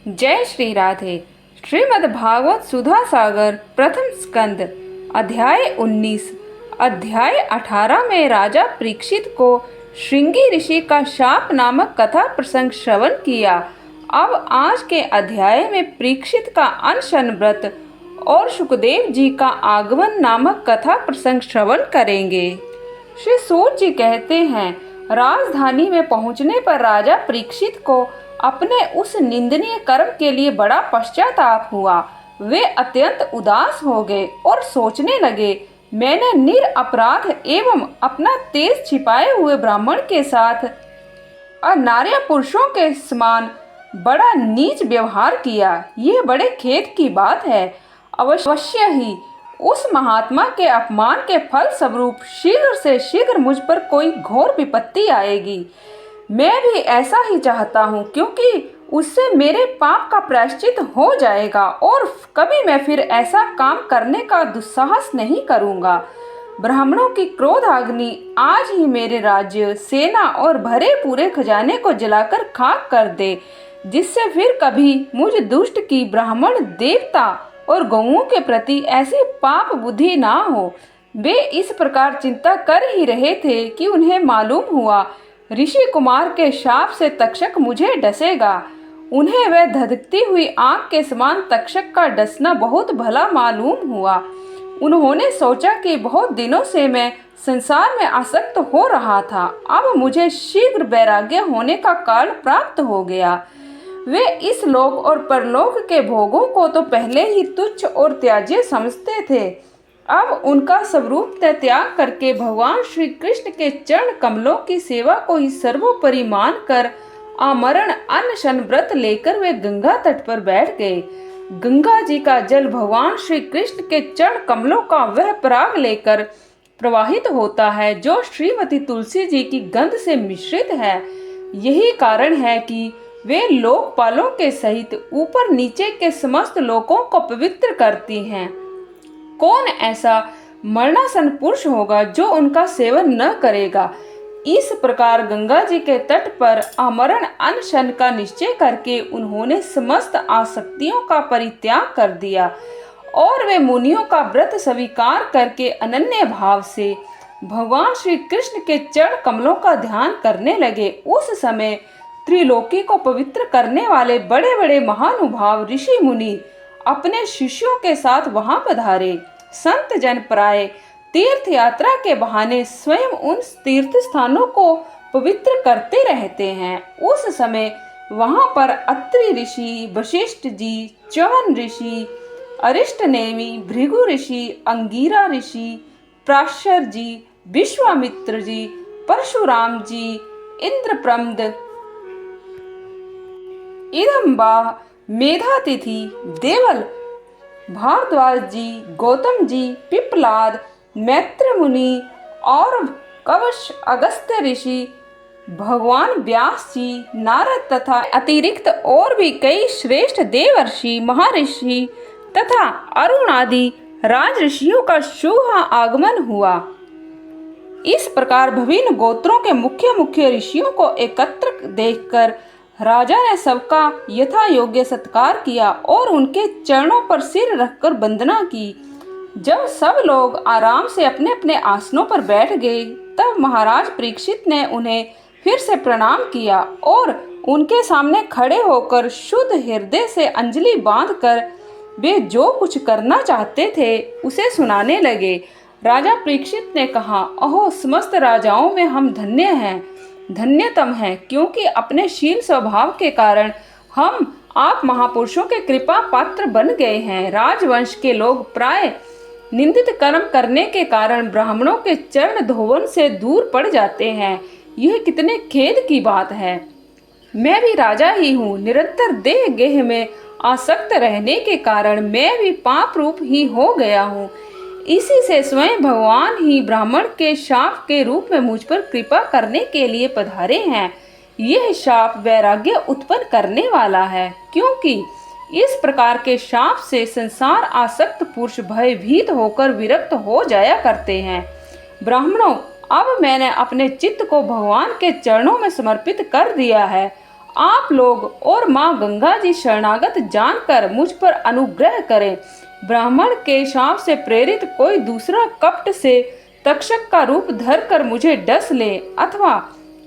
जय श्री राधे। श्रीमद् भागवत सुधा सागर प्रथम स्कंद अध्याय 19 अध्याय 18 में राजा परीक्षित को श्रृंगी ऋषि का शाप नामक कथा प्रसंग श्रवण किया। अब आज के अध्याय में परीक्षित का अनशन व्रत और सुखदेव जी का आगमन नामक कथा प्रसंग श्रवण करेंगे। श्री सूत जी कहते हैं, राजधानी में पहुंचने पर राजा परीक्षित को अपने उस निंदनीय कर्म के लिए बड़ा पश्चाताप हुआ। वे अत्यंत उदास हो गए और सोचने लगे, मैंने निरपराध एवं अपना तेज छिपाए हुए ब्राह्मण के साथ अनार्य पुरुषों के समान बड़ा नीच व्यवहार किया। यह बड़े खेद की बात है। अवश्य ही उस महात्मा के अपमान के फल स्वरूप शीघ्र से शीघ्र मुझ पर कोई घोर विपत्ति आएगी। मैं भी ऐसा ही चाहता हूँ, क्योंकि उससे मेरे पाप का प्रायश्चित हो जाएगा और कभी मैं फिर ऐसा काम करने का दुस्साहस नहीं करूँगा। ब्राह्मणों की क्रोध अग्नि आज ही मेरे राज्य, सेना और भरे पूरे खजाने को जलाकर खाक कर दे, जिससे फिर कभी मुझ दुष्ट की ब्राह्मण देवता और गौओं के प्रति ऐसी पाप बुद्धि ना हो। वे इस प्रकार चिंता कर ही रहे थे कि उन्हें मालूम हुआ ऋषि कुमार के शाप से तक्षक मुझे डसेगा। उन्हें वह धधकती हुई आग के समान तक्षक का डसना बहुत भला मालूम हुआ। उन्होंने सोचा कि बहुत दिनों से मैं संसार में आसक्त हो रहा था, अब मुझे शीघ्र वैराग्य होने का काल प्राप्त हो गया। वे इस लोक और परलोक के भोगों को तो पहले ही तुच्छ और त्याज्य समझते थे। अब उनका स्वरूप त्याग करके भगवान श्री कृष्ण के चरण कमलों की सेवा को ही सर्वोपरि मानकर आमरण अनशन व्रत लेकर वे गंगा तट पर बैठ गए। गंगा जी का जल भगवान श्री कृष्ण के चरण कमलों का वह पराग लेकर प्रवाहित होता है जो श्रीमती तुलसी जी की गंध से मिश्रित है। यही कारण है कि वे लोकपालों के सहित ऊपर नीचे के समस्त लोकों को पवित्र करती हैं। कौन ऐसा मरणासन पुरुष होगा जो उनका सेवन न करेगा। इस प्रकार गंगा जी के तट पर आमरण अनशन का निश्चय करके उन्होंने समस्त आसक्तियों का परित्याग कर दिया और वे मुनियों का व्रत स्वीकार करके अनन्य भाव से भगवान श्री कृष्ण के चरण कमलों का ध्यान करने लगे। उस समय त्रिलोकी को पवित्र करने वाले बड़े बड़े महानुभाव ऋषि मुनि अपने शिष्यों के साथ वहां पधारे। संत जन प्राय तीर्थ यात्रा के बहाने स्वयं उन तीर्थ स्थानों को पवित्र करते रहते हैं। उस समय वहां पर अत्रि ऋषि, वशिष्ठ जी, च्यवन ऋषि, अरिष्टनेमि, भृगु ऋषि, अंगिरा ऋषि, प्राशर जी, विश्वामित्र जी, परशुराम जी, इंद्रप्रमद, इदम्बा, मेधातिथि, देवल, भारद्वाज जी, गौतम जी, पिपलाद, मैत्र मुनि और कवश, अगस्त्य ऋषि, भगवान व्यास जी, नारद तथा अतिरिक्त और भी कई श्रेष्ठ देवर्षि, महर्षि तथा अरुण आदि राज ऋषियों का शुभ आगमन हुआ। इस प्रकार विभिन्न गोत्रों के मुख्य मुख्य ऋषियों को एकत्र देखकर राजा ने सबका यथा योग्य सत्कार किया और उनके चरणों पर सिर रखकर वंदना की। जब सब लोग आराम से अपने अपने आसनों पर बैठ गए, तब महाराज परीक्षित ने उन्हें फिर से प्रणाम किया और उनके सामने खड़े होकर शुद्ध हृदय से अंजलि बांधकर वे जो कुछ करना चाहते थे उसे सुनाने लगे। राजा परीक्षित ने कहा, अहो समस्त राजाओं में हम धन्य हैं, धन्यतम हैं, क्योंकि अपने शील स्वभाव के कारण हम आप महापुरुषों के कृपा पात्र बन गए हैं। राजवंश के लोग प्राय निंदित कर्म करने के कारण ब्राह्मणों के चरण धोवन से दूर पड़ जाते हैं। यह कितने खेद की बात है। मैं भी राजा ही हूँ। निरंतर देह गेह में आसक्त रहने के कारण मैं भी पाप रूप ही हो गया हूँ। इसी से स्वयं भगवान ही ब्राह्मण के शाप के रूप में मुझ पर कृपा करने के लिए पधारे हैं। यह शाप वैराग्य उत्पन्न करने वाला है, क्योंकि इस प्रकार के शाप से संसार आसक्त पुरुष भयभीत होकर विरक्त हो जाया करते हैं। ब्राह्मणों, अब मैंने अपने चित्त को भगवान के चरणों में समर्पित कर दिया है। आप लोग और माँ गंगा जी शरणागत जानकर मुझ पर अनुग्रह करें। ब्राह्मण के शाप से प्रेरित कोई दूसरा कपट से तक्षक का रूप धरकर मुझे डस ले अथवा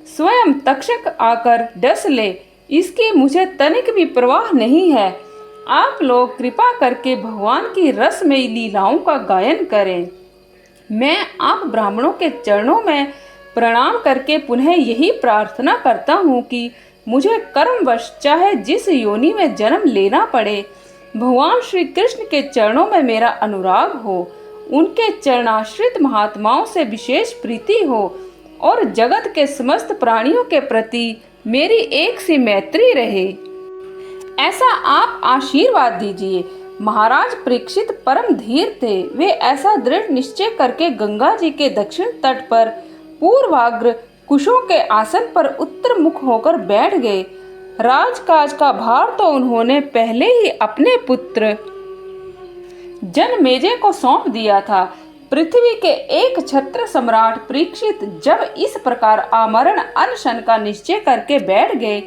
स्वयं तक्षक आकर डस ले, इसकी मुझे तनिक भी परवाह नहीं है। आप लोग कृपा करके भगवान की रसमयी लीलाओं का गायन करें। मैं आप ब्राह्मणों के चरणों में प्रणाम करके पुनः यही प्रार्थना करता हूँ कि मुझे कर्मवश चाहे जिस योनि में जन्म लेना पड़े, भगवान श्री कृष्ण के चरणों में मेरा अनुराग हो, उनके चरणाश्रित महात्माओं से विशेष प्रीति हो और जगत के समस्त प्राणियों के प्रति मेरी एक सी मैत्री रहे, ऐसा आप आशीर्वाद दीजिए। महाराज परीक्षित परम धीर थे। वे ऐसा दृढ़ निश्चय करके गंगा जी के दक्षिण तट पर पूर्वाग्र कुशों के आसन पर उत्तर मुख होकर बैठ गए। राजकाज का भार तो उन्होंने पहले ही अपने पुत्र जनमेजय को सौंप दिया था। पृथ्वी के एक छत्र सम्राट परीक्षित जब इस प्रकार आमरण अनशन का निश्चय करके बैठ गए,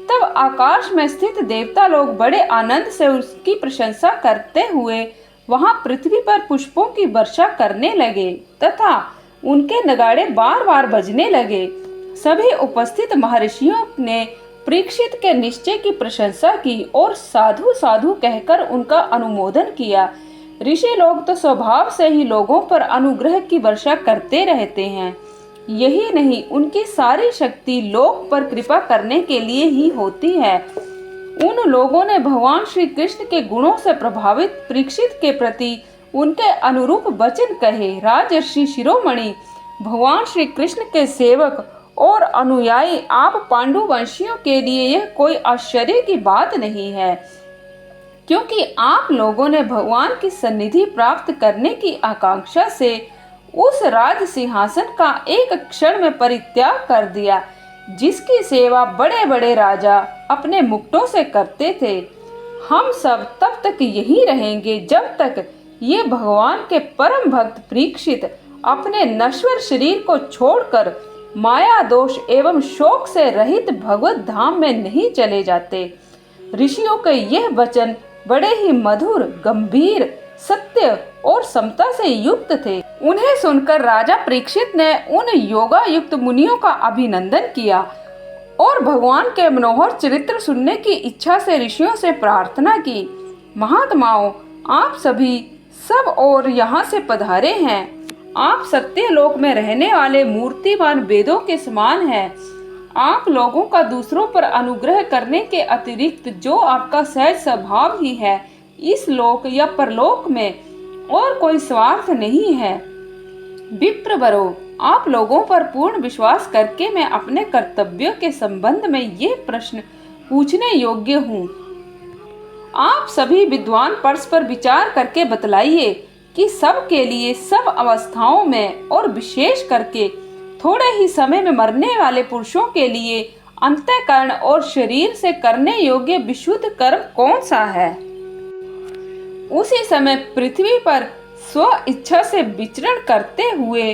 तब आकाश में स्थित देवता लोग बड़े आनंद से उसकी प्रशंसा करते हुए वहां पृथ्वी पर पुष्पों की वर्षा करने लगे तथा उनके नगाड़े बार बार बजने लगे। सभी उपस्थित महर्षियों ने परीक्षित के निश्चय की प्रशंसा की और साधु साधु कहकर उनका अनुमोदन किया। ऋषि लोग तो स्वभाव से ही लोगों पर अनुग्रह की वर्षा करते रहते हैं। यही नहीं, उनकी सारी शक्ति लोक पर कृपा करने के लिए ही होती है। उन लोगों ने भगवान श्री कृष्ण के गुणों से प्रभावित परीक्षित के प्रति उनके अनुरूप वचन कहे। राजर्षि शिरोमणि, भगवान श्री कृष्ण के सेवक और अनुयायी आप पांडु वंशियों के लिए यह कोई आश्चर्य की बात नहीं है, क्योंकि आप लोगों ने भगवान की सन्निधि प्राप्त करने की आकांक्षा से उस राज सिंहासन का एक क्षण में परित्याग कर दिया, जिसकी सेवा बड़े बड़े राजा अपने मुकुटों से करते थे। हम सब तब तक यहीं रहेंगे जब तक ये भगवान के परम भक्त परीक्षित अपने नश्वर शरीर को छोड़कर माया दोष एवं शोक से रहित भगवत धाम में नहीं चले जाते। ऋषियों के यह वचन बड़े ही मधुर, गंभीर, सत्य और समता से युक्त थे। उन्हें सुनकर राजा परीक्षित ने उन योगा युक्त मुनियों का अभिनंदन किया और भगवान के मनोहर चरित्र सुनने की इच्छा से ऋषियों से प्रार्थना की। महात्माओं, आप सभी सब और यहाँ से पधारे हैं। आप सत्यलोक में रहने वाले मूर्तिमान वेदों के समान हैं। आप लोगों का दूसरों पर अनुग्रह करने के अतिरिक्त जो आपका सहज स्वभाव ही है, इस लोक या परलोक में और कोई स्वार्थ नहीं है। विप्रवरों, आप लोगों पर पूर्ण विश्वास करके मैं अपने कर्तव्यों के संबंध में यह प्रश्न पूछने योग्य हूँ। आप सभी विद्वान परस्पर विचार करके बतलाइए कि सब के लिए सब अवस्थाओं में और विशेष करके थोड़े ही समय में मरने वाले पुरुषों के लिए अंतःकरण और शरीर से करने योग्य विशुद्ध कर्म कौन सा है। उसी समय पृथ्वी पर स्व इच्छा से विचरण करते हुए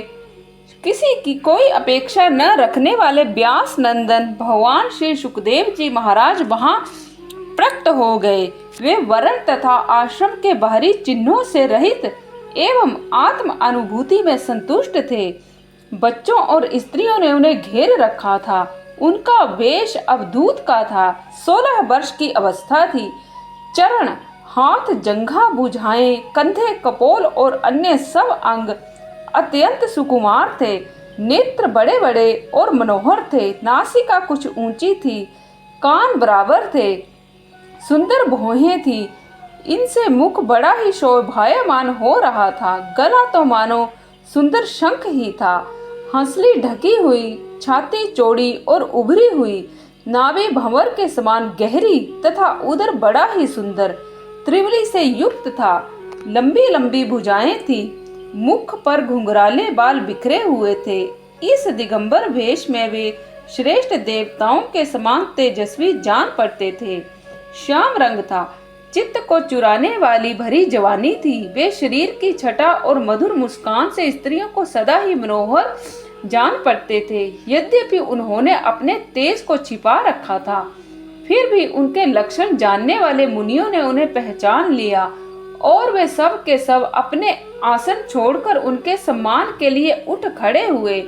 किसी की कोई अपेक्षा न रखने वाले व्यास नंदन भगवान श्री सुखदेव जी महाराज वहां प्रकट हो गए। वे वर्ण तथा आश्रम के बाहरी चिन्हों से रहित एवं आत्म अनुभूति में संतुष्ट थे। बच्चों और स्त्रियों ने उन्हें घेर रखा था। उनका वेश अवधूत का था। 16 वर्ष की अवस्था थी। चरण, हाथ जंघा बुझाएं, कंधे कपोल और अन्य सब अंग अत्यंत सुकुमार थे। नेत्र बड़े बड़े और मनोहर थे। नासिका कुछ ऊंची थी, कान बराबर थे, सुंदर भौहें थी। इनसे मुख बड़ा ही शोभायमान हो रहा था। गला तो मानो सुंदर शंख ही था। हंसली ढकी हुई, छाती चौड़ी और उभरी हुई, नाभि भंवर के समान गहरी तथा उदर बड़ा ही सुंदर त्रिवली से युक्त था। लंबी लंबी भुजाएं थी। मुख पर घुंघराले बाल बिखरे हुए थे। इस दिगंबर वेश में वे श्रेष्ठ देवताओं के समान तेजस्वी जान पड़ते थे। श्याम रंग था। चित्त को चुराने वाली भरी जवानी थी। वे शरीर की छटा और मधुर मुस्कान से स्त्रियों को सदा ही मनोहर जान पड़ते थे। यद्यपि उन्होंने अपने तेज को छिपा रखा था, फिर भी उनके लक्षण जानने वाले मुनियों ने उन्हें पहचान लिया और वे सब के सब अपने आसन छोड़कर उनके सम्मान के लिए उठ खड़े हुए।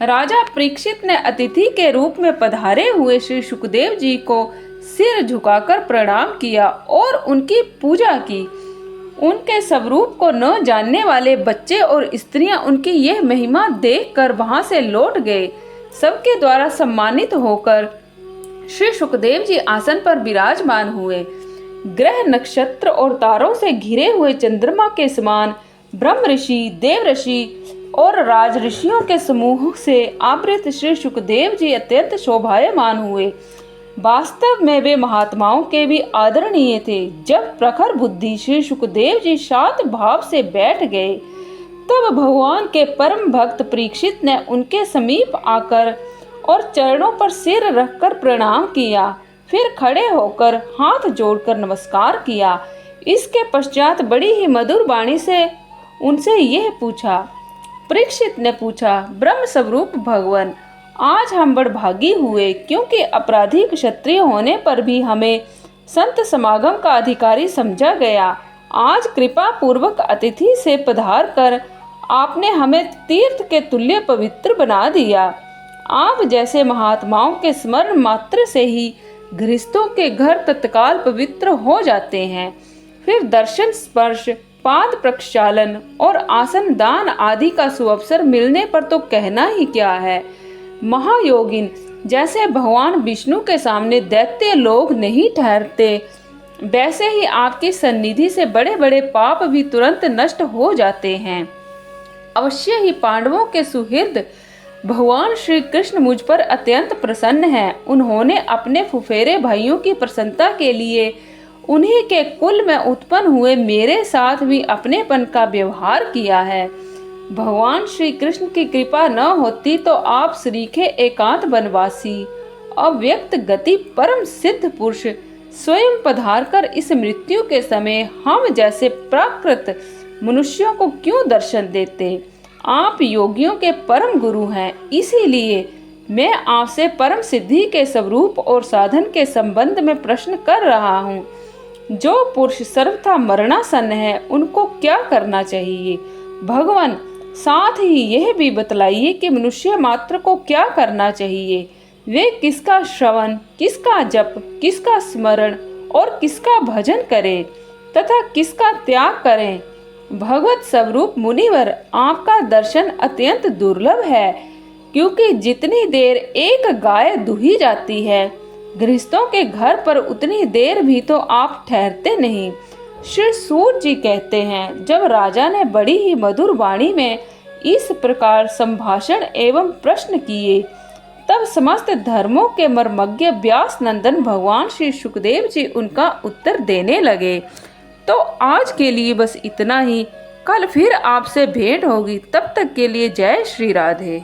राजा परीक्षित ने अतिथि के रूप में पधारे हुए श्री शुकदेव जी को सिर झुकाकर प्रणाम किया और उनकी पूजा की। उनके स्वरूप को न जानने वाले बच्चे और स्त्रियां उनकी यह महिमा देखकर वहां से लौट गए। सबके द्वारा सम्मानित होकर श्री शुकदेव जी आसन पर विराजमान हुए। ग्रह नक्षत्र और तारों से घिरे हुए चंद्रमा के समान ब्रह्म ऋषि, देव ऋषि और राज ऋषियों के समूह से आवृत श्री शुकदेव जी अत्यंत शोभायमान हुए। वास्तव में वे महात्माओं के भी आदरणीय थे। जब प्रखर बुद्धि श्री शुकदेव जी शांत भाव से बैठ गए, तब भगवान के परम भक्त परीक्षित ने उनके समीप आकर और चरणों पर सिर रखकर प्रणाम किया। फिर खड़े होकर हाथ जोड़कर नमस्कार किया। इसके पश्चात बड़ी ही मधुर वाणी से उनसे यह पूछा। परीक्षित ने पूछा, ब्रह्म स्वरूप भगवान, आज हम बड़भागी हुए, क्योंकि अपराधी क्षत्रिय होने पर भी हमें संत समागम का अधिकारी समझा गया। आज कृपा पूर्वक अतिथि से पधार कर आपने हमें तीर्थ के तुल्य पवित्र बना दिया। आप जैसे महात्माओं के स्मरण मात्र से ही गृहस्थों के घर तत्काल पवित्र हो जाते हैं। फिर दर्शन, स्पर्श, पाद प्रक्षालन और आसन दान आदि का सुअवसर मिलने पर तो कहना ही क्या है। महायोगिन जैसे भगवान विष्णु के सामने दैत्य लोग नहीं ठहरते, वैसे ही आपकी सन्निधि से बड़े बड़े पाप भी तुरंत नष्ट हो जाते हैं। अवश्य ही पांडवों के सुहृद भगवान श्री कृष्ण मुझ पर अत्यंत प्रसन्न हैं। उन्होंने अपने फुफेरे भाइयों की प्रसन्नता के लिए उन्हीं के कुल में उत्पन्न हुए मेरे साथ भी अपनेपन का व्यवहार किया है। भगवान श्री कृष्ण की कृपा न होती तो आप श्रीखे एकांत वनवासी, अव्यक्त गति परम सिद्ध पुरुष स्वयं पधार कर इस मृत्यु के समय हम जैसे प्राकृत मनुष्यों को क्यों दर्शन देते। आप योगियों के परम गुरु हैं, इसीलिए मैं आपसे परम सिद्धि के स्वरूप और साधन के संबंध में प्रश्न कर रहा हूँ। जो पुरुष सर्वथा मरणासन्न है, उनको क्या करना चाहिए? भगवान, साथ ही यह भी बतलाइए कि मनुष्य मात्र को क्या करना चाहिए। वे किसका श्रवण, किसका जप, किसका स्मरण और किसका भजन करें तथा किसका त्याग करें। भगवत स्वरूप मुनिवर, आपका दर्शन अत्यंत दुर्लभ है, क्योंकि जितनी देर एक गाय दुही जाती है, गृहस्थों के घर पर उतनी देर भी तो आप ठहरते नहीं। श्री सूत जी कहते हैं, जब राजा ने बड़ी ही मधुर वाणी में इस प्रकार संभाषण एवं प्रश्न किए, तब समस्त धर्मों के मर्मज्ञ व्यास नंदन भगवान श्री शुकदेव जी उनका उत्तर देने लगे। तो आज के लिए बस इतना ही। कल फिर आपसे भेंट होगी। तब तक के लिए जय श्री राधे।